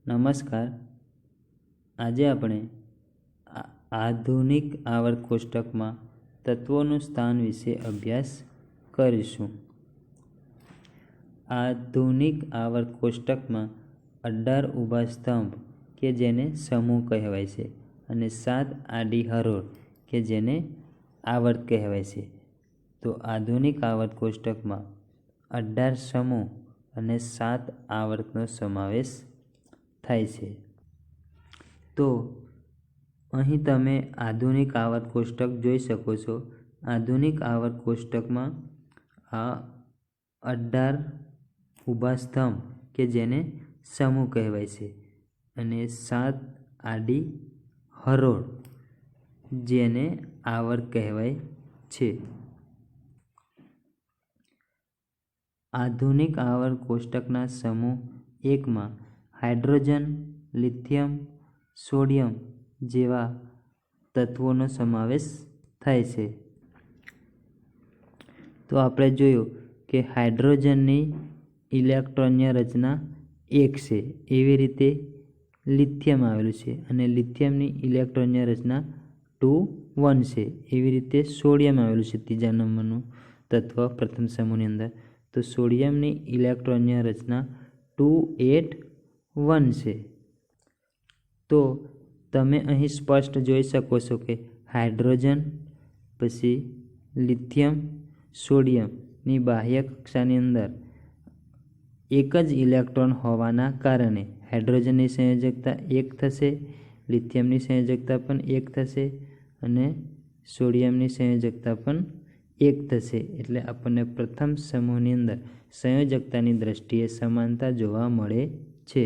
નમસ્કાર. આજે આપણે આધુનિક આવર્ત કોષ્ટકમાં તત્વોનું સ્થાન વિશે અભ્યાસ કરીશું. આધુનિક આવર્ત કોષ્ટકમાં 18 ઊભા સ્તંભ કે જેને સમૂહ કહેવાય છે અને 7 આડી હરોળ કે જેને આવર્ત કહેવાય છે. તો આધુનિક આવર્ત કોષ્ટકમાં 18 સમૂહ અને 7 આવર્તનો સમાવેશ થાય છે. તો અહીં તમે આધુનિક આવર્ત કોષ્ટક જોઈ શકો છો. આધુનિક આવર્ત કોષ્ટકમાં આ 18 ઊભા સ્તંભ કે જેને સમૂહ કહેવાય છે અને 7 આડી હરોળ જેને આવર્ત કહેવાય છે. આધુનિક આવર્ત કોષ્ટકના સમૂહ 1માં હાઇડ્રોજન, લિથિયમ, સોડિયમ જેવા તત્વોનો સમાવેશ થાય છે. તો આપણે જોયું કે હાઇડ્રોજનની ઇલેક્ટ્રોનની રચના 1 છે. એવી રીતે લિથિયમ આવેલું છે અને લિથિયમની ઇલેક્ટ્રોનની રચના 2 1 છે. એવી રીતે સોડિયમ આવેલું છે ત્રીજા નંબરનું તત્વ પ્રથમ સમૂહની અંદર. તો સોડિયમની ઇલેક્ટ્રોનની રચના 2 8 1 છે. તો તમે અહીં સ્પષ્ટ જોઈ શકો છો કે હાઇડ્રોજન, પછી લિથિયમ, સોડિયમની બાહ્ય કક્ષાની અંદર એક જ ઇલેક્ટ્રોન હોવાના કારણે હાઇડ્રોજનની સંયોજકતા 1 થશે, લિથિયમની સંયોજકતા પણ 1 થશે અને સોડિયમની સંયોજકતા પણ 1 થશે. એટલે આપણને પ્રથમ સમૂહની અંદર સંયોજકતાની દ્રષ્ટિએ સમાનતા જોવા મળે છે.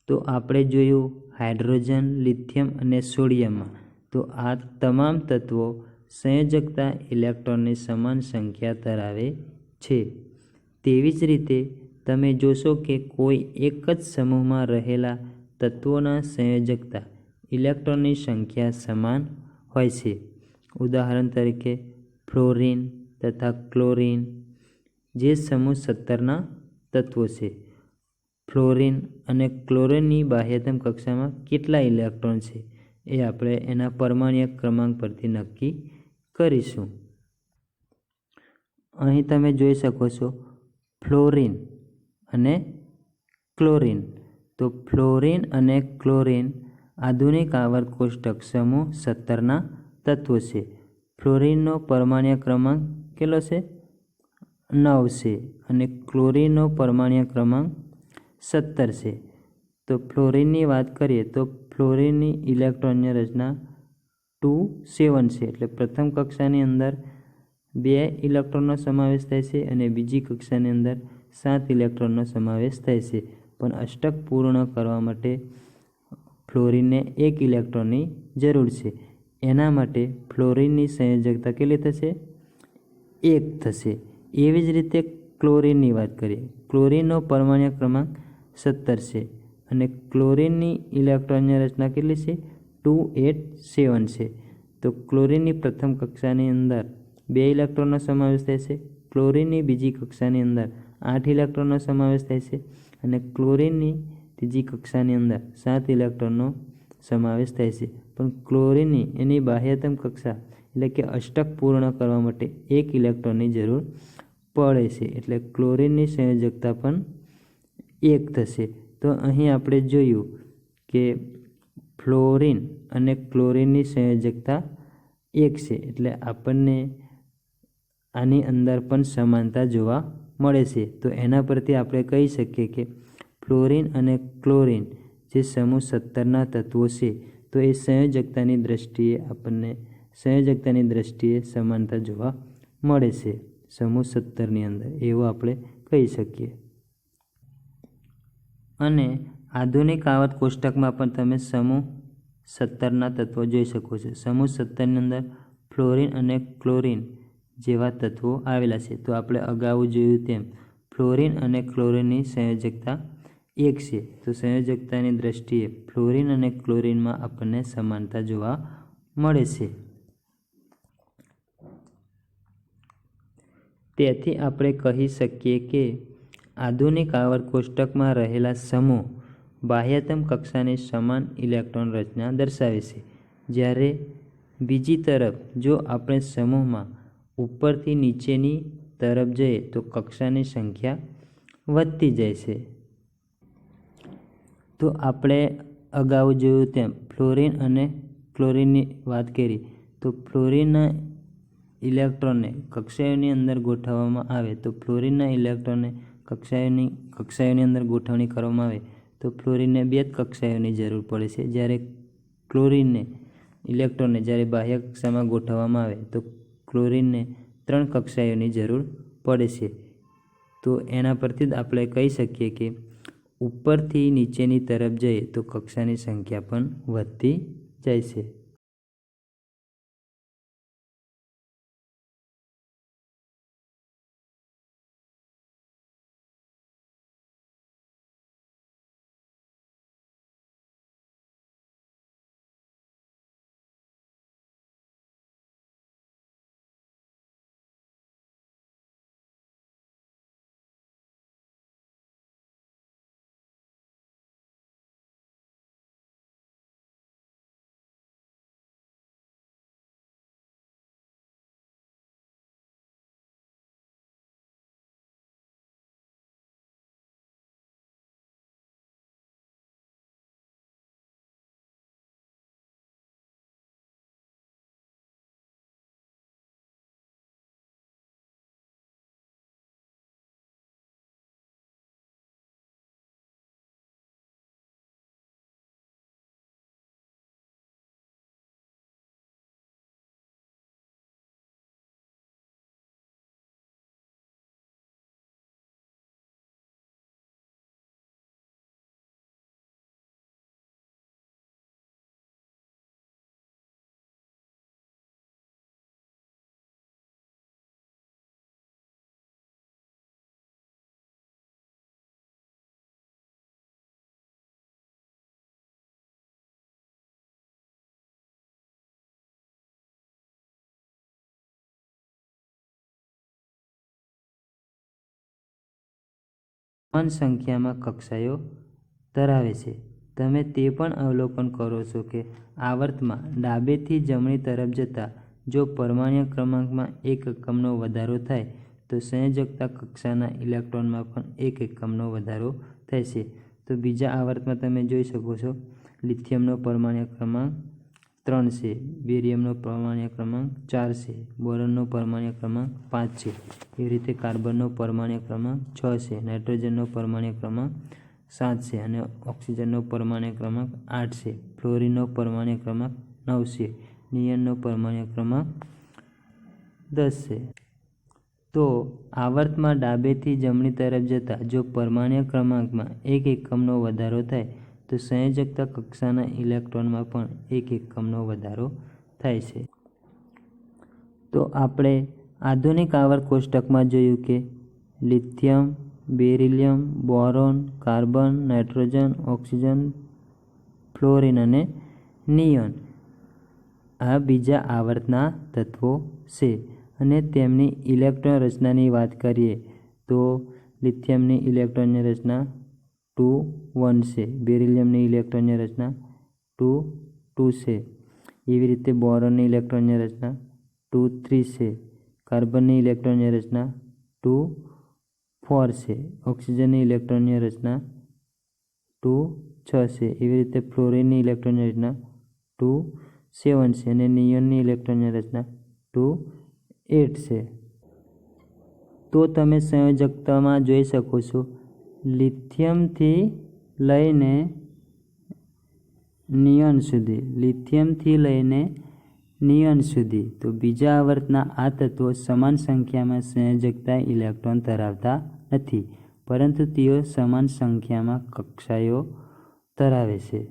તો આપણે જોયું હાઇડ્રોજન, લિથિયમ અને સોડિયમમાં તો આ તમામ તત્વો સંયોજકતા ઇલેક્ટ્રોનની સમાન સંખ્યા ધરાવે છે. તેવી જ રીતે તમે જોશો કે કોઈ એક જ સમૂહમાં રહેલા તત્વોના સંયોજકતા ઇલેક્ટ્રોનની સંખ્યા સમાન હોય છે. ઉદાહરણ તરીકે ફ્લોરિન તથા ક્લોરિન જે સમૂહ 17ના તત્વો છે. ફ્લોરિન અને ક્લોરિનની બાહ્યતમ કક્ષામાં કેટલા ઇલેક્ટ્રોન છે એ આપણે એના પરમાણ્વીય ક્રમાંક પરથી નક્કી કરીશું. અહીં તમે જોઈ શકો છો ફ્લોરિન અને ક્લોરિન. તો ફ્લોરિન અને ક્લોરિન આધુનિક આવર્ત કોષ્ટક સમૂહ 17ના તત્વો છે. ફ્લોરિનનો પરમાણ્વીય ક્રમાંક કેટલો છે? 9 છે અને ક્લોરિનનો પરમાણ્વીય ક્રમાંક 17 છે. તો ફ્લોરિનની વાત કરીએ તો ફ્લોરિનની ઇલેક્ટ્રોનની રચના 2 7 છે. એટલે પ્રથમ કક્ષાની અંદર 2 ઇલેક્ટ્રોનનો સમાવેશ થાય છે અને બીજી કક્ષાની અંદર 7 ઇલેક્ટ્રોનનો સમાવેશ થાય છે. પણ અષ્ટક પૂર્ણ કરવા માટે ફ્લોરિનને 1 ઇલેક્ટ્રોનની જરૂર છે. એના માટે ફ્લોરિનની સંયોજકતા કેટલી થશે? 1 થશે. એવી જ રીતે ક્લોરિનની વાત કરીએ. ક્લોરિનનો પરમાણ્વીય ક્રમાંક 17 છે અને ક્લોરિનની ઇલેક્ટ્રોનની રચના કેટલી છે? 2 8 7 છે. તો ક્લોરિનની પ્રથમ કક્ષાની અંદર 2 ઇલેક્ટ્રોનનો સમાવેશ થાય છે. ક્લોરિનની બીજી કક્ષાની અંદર 8 ઇલેક્ટ્રોનનો સમાવેશ થાય છે અને ક્લોરિનની ત્રીજી કક્ષાની અંદર 7 ઇલેક્ટ્રોનનો સમાવેશ થાય છે. પણ ક્લોરિનની એની બાહ્યતમ કક્ષા એટલે કે અષ્ટક પૂર્ણ કરવા માટે 1 ઇલેક્ટ્રોનની જરૂર પડે છે. એટલે ક્લોરિનની સંયોજકતા પણ 1 થશે. તો અહીં આપણે જોયું કે ફ્લોરિન અને ક્લોરિનની સંયોજકતા 1 છે. એટલે આપણને આની અંદર પણ સમાનતા જોવા મળે છે. તો એના પરથી આપણે કહી શકીએ કે ફ્લોરિન અને ક્લોરિન જે સમૂહ 17ના તત્વો છે તો એ સંયોજકતાની દ્રષ્ટિએ સમાનતા જોવા મળે છે સમૂહ 17ની અંદર, એવું આપણે કહી શકીએ. અને આધુનિક આવર્ત કોષ્ટકમાં પણ તમે સમૂહ 17ના તત્વો જોઈ શકો છો. સમૂહ 17ની અંદર ફ્લોરિન અને ક્લોરિન જેવા તત્વો આવેલા છે. તો આપણે અગાઉ જોયું તેમ ફ્લોરિન અને ક્લોરિનની સંયોજકતા 1 છે. તો સંયોજકતાની દ્રષ્ટિએ ફ્લોરિન અને ક્લોરિનમાં આપણને સમાનતા જોવા મળે છે. તેથી આપણે કહી શકીએ કે આધુનિક આવર્ત કોષ્ટકમાં રહેલા સમૂહ બાહ્યતમ કક્ષાની સમાન ઇલેક્ટ્રોન રચના દર્શાવે છે. જ્યારે બીજી તરફ જો આપણે સમૂહમાં ઉપરથી નીચેની તરફ જઈએ તો કક્ષાની સંખ્યા વધતી જાય છે. તો આપણે અગાઉ જોયું તેમ ફ્લોરિન અને ક્લોરિનની વાત કરી તો ફ્લોરિનના ઇલેક્ટ્રોનને કક્ષાઓની અંદર ગોઠવવામાં આવે તો ફ્લોરિનના ઇલેક્ટ્રોનને કક્ષાઓની અંદર ગોઠવણી કરવામાં આવે તો ફ્લોરિનને 2 કક્ષાઓની જરૂર પડે છે. જ્યારે ક્લોરિનને ઇલેક્ટ્રોનને જ્યારે બાહ્ય કક્ષામાં ગોઠવવામાં આવે તો ક્લોરિનને 3 કક્ષાઓની જરૂર પડે છે. તો એના પરથી જ આપણે કહી શકીએ કે ઉપરથી નીચેની તરફ જઈએ તો કક્ષાની સંખ્યા પણ વધતી જાય છે. સમાન સંખ્યામાં કક્ષાઓ ધરાવે છે. તમે તે પણ અવલોકન કરો છો કે આવર્તમાં ડાબેથી જમણી તરફ જતાં જો પરમાણ્વીય ક્રમાંકમાં 1 એકમનો વધારો થાય તો સંયોજકતા કક્ષાના ઇલેક્ટ્રોનમાં પણ 1 એકમનો વધારો થાય છે. તો બીજા આવર્તમાં તમે જોઈ શકો છો લિથિયમનો પરમાણ્વીય ક્રમાંક 3 છે, બેરિયમનો પરમાણ્વીય ક્રમાંક 4 છે, બોરોનનો પરમાણ્વીય ક્રમાંક 5 છે. એવી રીતે કાર્બનનો પરમાણ્વીય ક્રમાંક 6 છે, નાઇટ્રોજનનો પરમાણ્વીય ક્રમાંક 7 છે અને ઓક્સિજનનો પરમાણ્વીય ક્રમાંક 8 છે. ફ્લોરિનનો પરમાણ્વીય ક્રમાંક 9 છે, નિયનનો પરમાણ્વીય ક્રમાંક 10 છે. તો આવર્તમાં ડાબેથી જમણી તરફ જતાં જો પરમાણ્વીય ક્રમાંકમાં 1 એકમનો વધારો થાય તો સંયોજકતા કક્ષાના ઇલેક્ટ્રોનમાં પણ 1 એકમનો વધારો થાય છે. તો આપણે આધુનિક આવર્ત કોષ્ટકમાં જોયું કે lithium, beryllium, boron, carbon, nitrogen, oxygen, fluorine અને નિયોન આ બીજા આવર્તના તત્વો છે. અને તેમની ઇલેક્ટ્રોન રચનાની વાત કરીએ તો લિથિયમની ઇલેક્ટ્રોનની રચના 2 1 છે, બેરિલિયમની ઇલેક્ટ્રોનની રચના 2 2 છે. એવી રીતે બોરોનની ઇલેક્ટ્રોનની રચના 2 3 છે, કાર્બનની ઇલેક્ટ્રોનની રચના 2 4 છે, ઓક્સિજનની ઇલેક્ટ્રોનની રચના 2 6 છે. એવી રીતે ફ્લોરિનની ઇલેક્ટ્રોનની રચના 2 7 છે અને નિયોનની ઇલેક્ટ્રોનની રચના 2 8 છે. તો તમે સંયોજકતામાં જોઈ શકો છો લિથિયમથી લઈને નિયોન સુધી. તો બીજા આવર્તના આ તત્વો સમાન સંખ્યામાં સંયોજકતા ઇલેક્ટ્રોન ધરાવતા નથી, પરંતુ તેઓ સમાન સંખ્યામાં કક્ષાઓ ધરાવે છે.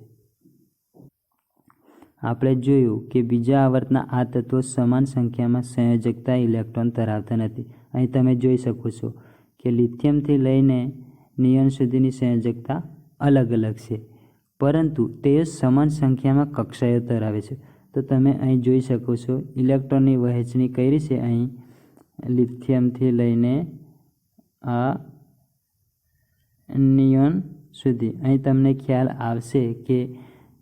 આપણે જોયું કે બીજા આવર્તના આ તત્વો સમાન સંખ્યામાં સંયોજકતા ઇલેક્ટ્રોન ધરાવતા નથી. અહીં તમે જોઈ શકો છો કે લિથિયમથી લઈને નિયોન સુધીની સંયોજકતા અલગ અલગ છે, પરંતુ તેઓ સમાન સંખ્યામાં કક્ષાઓ ધરાવે છે. તો તમે અહીં જોઈ શકો છો ઇલેક્ટ્રોનની વહેંચણી કરી છે. અહીં લિથિયમથી લઈને આ નિયોન સુધી. અહીં તમને ખ્યાલ આવશે કે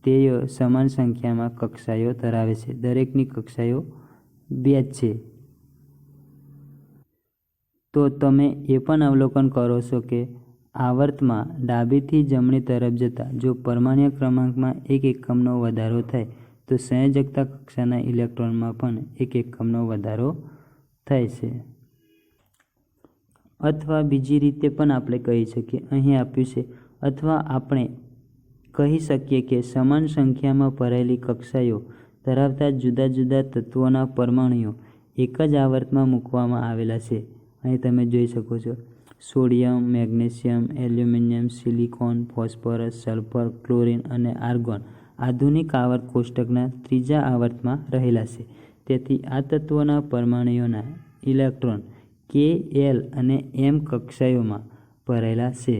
તેઓ સમાન સંખ્યામાં કક્ષાઓ ધરાવે છે. દરેકની કક્ષાઓ 2 જ છે. તો તમે એ પણ અવલોકન કરો છો કે આવર્તમાં ડાબીથી જમણી તરફ જતાં જો પરમાણ્વીય ક્રમાંકમાં 1 એકમનો વધારો થાય તો સંયોજકતા કક્ષાના ઇલેક્ટ્રોનમાં પણ 1 એકમનો વધારો થાય છે. અથવા બીજી રીતે પણ આપણે કહી શકીએ, અહીં આપ્યું છે, અથવા આપણે કહી શકીએ કે સમાન સંખ્યામાં ભરાયેલી કક્ષાઓ ધરાવતા જુદા જુદા તત્વોના પરમાણુઓ એક જ આવર્તમાં મૂકવામાં આવેલા છે. અહીં તમે જોઈ શકો છો sodium, magnesium, aluminium, silicon, phosphorus, sulphur, chlorine અને આર્ગોન આધુનિક આવર્ત કોષ્ટકના ત્રીજા આવર્તમાં રહેલા છે. તેથી આ તત્વોના પરમાણુઓના ઇલેક્ટ્રોન K, L અને M કક્ષાઓમાં ભરેલા છે.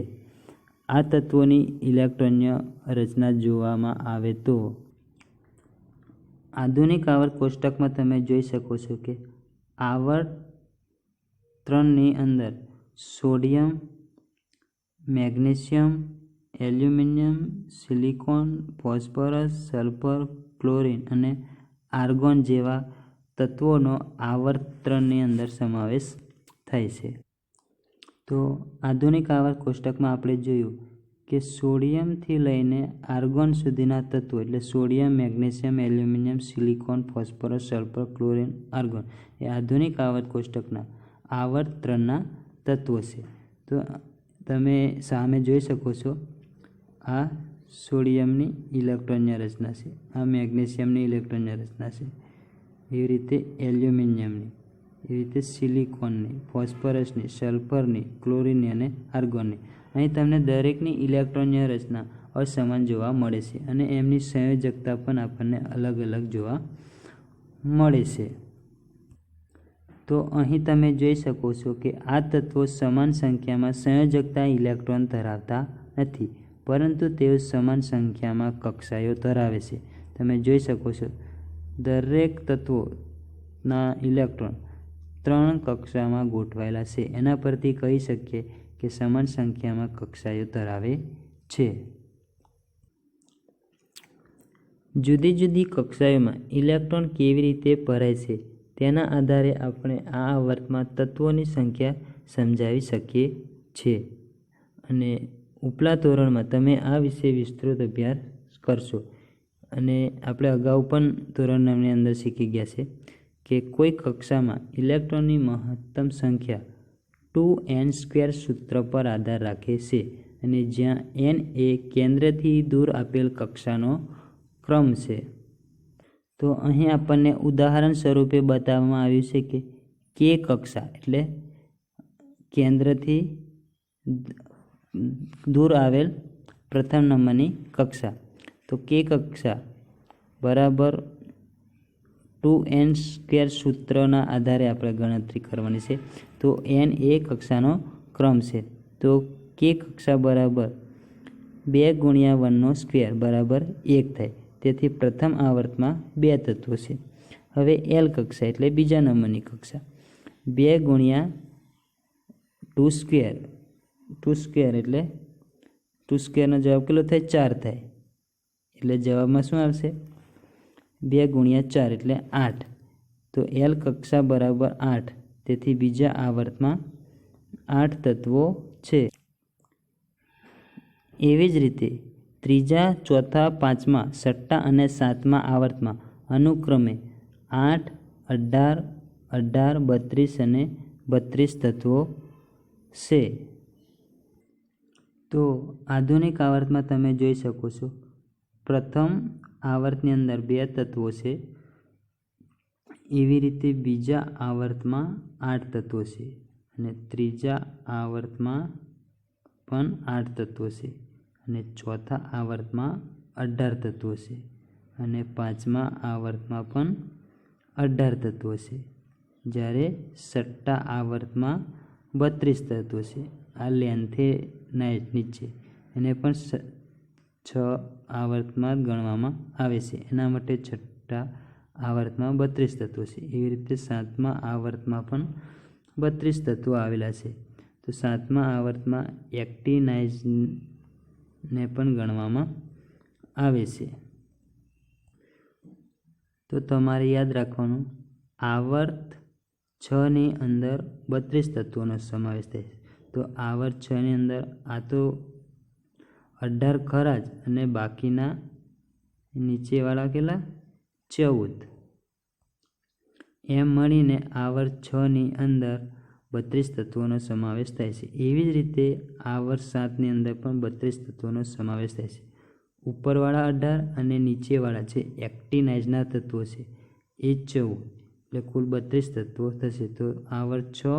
આ તત્વોની ઇલેક્ટ્રોનીય રચના જોવામાં આવે તો આધુનિક આવર્ત કોષ્ટકમાં તમે જોઈ શકો છો કે આવર્ત 3ની અંદર sodium, magnesium, aluminium, silicon, phosphorus, sulphur, chlorine અને આર્ગોન જેવા તત્વોનો આવર્ત 3ની અંદર સમાવેશ થાય છે. તો આધુનિક આવર્ત કોષ્ટકમાં આપણે જોયું કે સોડિયમથી લઈને આર્ગોન સુધીના તત્વો એટલે sodium, magnesium, aluminium, silicon, phosphorus, sulphur, chlorine, argon એ આધુનિક આવર્ત કોષ્ટકના આવર્ત 3ના તત્વો છે. તો તમે સામે જોઈ શકો છો આ સોડિયમની ઇલેક્ટ્રોનીય રચના છે, આ મેગ્નેશિયમની ઇલેક્ટ્રોનીય રચના છે, એવી રીતે એલ્યુમિનિયમની, એવી રીતે સિલિકોનની, ફોસ્ફરસની, સલ્ફરની, ક્લોરિનની અને આર્ગોનની. અહીં તમને દરેકની ઇલેક્ટ્રોનીય રચના અસમાન જોવા મળે છે અને એમની સંયોજકતા પણ આપણને અલગ અલગ જોવા મળે છે. તો અહીં તમે જોઈ શકો છો કે આ તત્વો સમાન સંખ્યામાં સંયોજકતા ઇલેક્ટ્રોન ધરાવતા નથી, પરંતુ તેઓ સમાન સંખ્યામાં કક્ષાઓ ધરાવે છે. તમે જોઈ શકો છો દરેક તત્વોના ઇલેક્ટ્રોન 3 કક્ષામાં ગોઠવાયેલા છે. એના પરથી કહી શકીએ કે સમાન સંખ્યામાં કક્ષાઓ ધરાવે છે. જુદી જુદી કક્ષાઓમાં ઇલેક્ટ્રોન કેવી રીતે ભરાય છે તેના આધારે આપણે આ આવર્તમાં તત્વોની સંખ્યા સમજાવી શકીએ છીએ. અને ઉપલા ધોરણમાં તમે આ વિશે વિસ્તૃત અભ્યાસ કરશો. અને આપણે અગાઉ પણ ધોરણ 9ની અંદર શીખી ગયા છે કે કોઈ કક્ષામાં ઇલેક્ટ્રોનની મહત્તમ સંખ્યા 2n² સૂત્ર પર આધાર રાખે છે, અને જ્યાં n એ કેન્દ્રથી દૂર આપેલ કક્ષાનો ક્રમ છે. તો અહીં આપણને ઉદાહરણ સ્વરૂપે બતાવવામાં આવ્યું છે કે K કક્ષા એટલે કેન્દ્રથી દૂર આવેલ પ્રથમ નંબરની કક્ષા. તો K કક્ષા બરાબર 2n² સૂત્રના આધારે આપણે ગણતરી કરવાની છે. તો n એ કક્ષાનો ક્રમ છે. તો K કક્ષા બરાબર 2 × 1² બરાબર 1 થાય. તેથી પ્રથમ આવર્તમાં 2 તત્વો છે. હવે L કક્ષા એટલે બીજા નંબરની કક્ષા 2 × 2² એટલે 2² જવાબ કેટલો થાય? 4 થાય. એટલે જવાબમાં શું આવશે? 2 × 4 એટલે 8. તો L કક્ષા બરાબર 8. તેથી બીજા આવર્તમાં 8 તત્વો છે. એવી જ રીતે ત્રીજા, ચોથા, પાંચમા, છઠ્ઠા અને સાતમા આવર્તમાં અનુક્રમે 8, 18, 18, 32 અને 32 તત્વો છે. તો આધુનિક આવર્તમાં તમે જોઈ શકો છો પ્રથમ આવર્તની અંદર 2 તત્વો છે. એવી રીતે બીજા આવર્તમાં 8 તત્વો છે, અને ત્રીજા આવર્તમાં પણ 8 તત્વો છે, અને ચોથા આવર્તમાં 18 તત્વો છે, અને પાંચમા આવર્તમાં પણ 18 તત્વો છે, જ્યારે છઠ્ઠા આવર્તમાં 32 તત્વો છે. આ લેન્થેનાઇટની છે, એને પણ 6 આવર્તમાં ગણવામાં આવે છે. એના માટે છઠ્ઠા આવર્તમાં 32 તત્વો છે. એવી રીતે સાતમા આવર્તમાં પણ 32 તત્વો આવેલા છે. તો સાતમા આવર્તમાં ને પણ ગણવામાં આવે છે. તો તમારે યાદ રાખવાનું, આવર્ત 6ની અંદર 32 તત્વોનો સમાવેશ થાય છે. તો આવર્ત 6ની અંદર આ તો 18 ખરા જ, અને બાકીના નીચેવાળા કેટલા 14, એમ મળીને આવર્ત 6ની અંદર 32 તત્વોનો સમાવેશ થાય છે. એવી જ રીતે આવર્ત 7ની અંદર પણ 32 તત્વોનો સમાવેશ થાય છે. ઉપરવાળા 18 અને નીચેવાળા છે એક્ટિનાઇઝના તત્વો છે એ 14, એટલે કુલ 32 તત્વો થશે. તો આવર્ત 6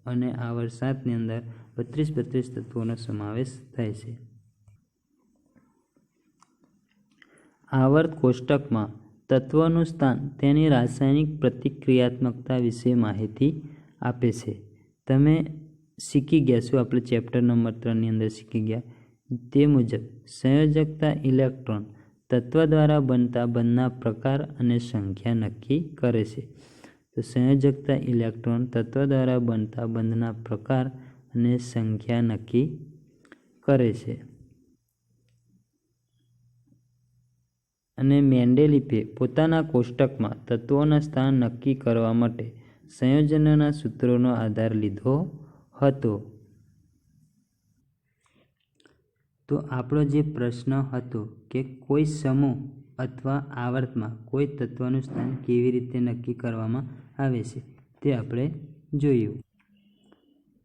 અને આવર્ત 7ની અંદર 32 તત્વોનો સમાવેશ થાય છે. આવર્ત કોષ્ટકમાં તત્વનું સ્થાન તેની રાસાયણિક પ્રતિક્રિયાત્મકતા વિશે માહિતી આપે છે. તમે શીખી ગયા છો, આપણે ચેપ્ટર નંબર 3ની અંદર શીખી ગયા તે મુજબ સંયોજકતા ઇલેક્ટ્રોન તત્વ દ્વારા બનતા બંધના પ્રકાર અને સંખ્યા નક્કી કરે છે. તો સંયોજકતા ઇલેક્ટ્રોન તત્વ દ્વારા બનતા બંધના પ્રકાર અને સંખ્યા નક્કી કરે છે. અને મેન્ડેલીફે પોતાના કોષ્ટકમાં તત્વોના સ્થાન નક્કી કરવા માટે સંયોજનોના સૂત્રોનો આધાર લીધો હતો. તો આપણો જે પ્રશ્ન હતો કે કોઈ સમૂહ અથવા આવર્તમાં કોઈ તત્વનું સ્થાન કેવી રીતે નક્કી કરવામાં આવે છે તે આપણે જોયું.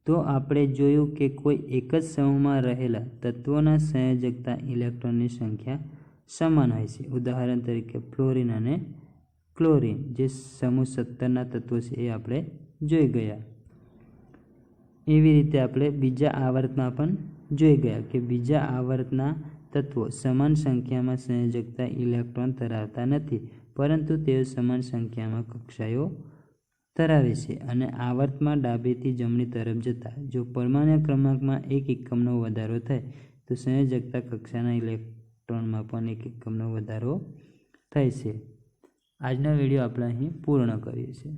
તો આપણે જોયું કે કોઈ એક જ સમૂહમાં રહેલા તત્વોના સંયોજકતા ઇલેક્ટ્રોનની સંખ્યા સમાન હોય છે. ઉદાહરણ તરીકે ફ્લોરિન અને ક્લોરિન જે સમૂહ 17ના તત્વો છે એ આપણે જોઈ ગયા. એવી રીતે આપણે બીજા આવર્તમાં પણ જોઈ ગયા કે બીજા આવર્તના તત્વો સમાન સંખ્યામાં સંયોજકતા ઇલેક્ટ્રોન ધરાવતા નથી, પરંતુ તેઓ સમાન સંખ્યામાં કક્ષાઓ ધરાવે છે. અને આવર્તમાં ડાબેથી જમણી તરફ જતા જો પરમાણુ ક્રમાંકમાં 1 એકમનો વધારો થાય તો સંયોજકતા કક્ષાના ઇલેક્ટ્રોનમાં પણ 1 એકમનો વધારો થાય છે. આજનો વિડીયો આપણે અહીં પૂર્ણ કરીએ છીએ.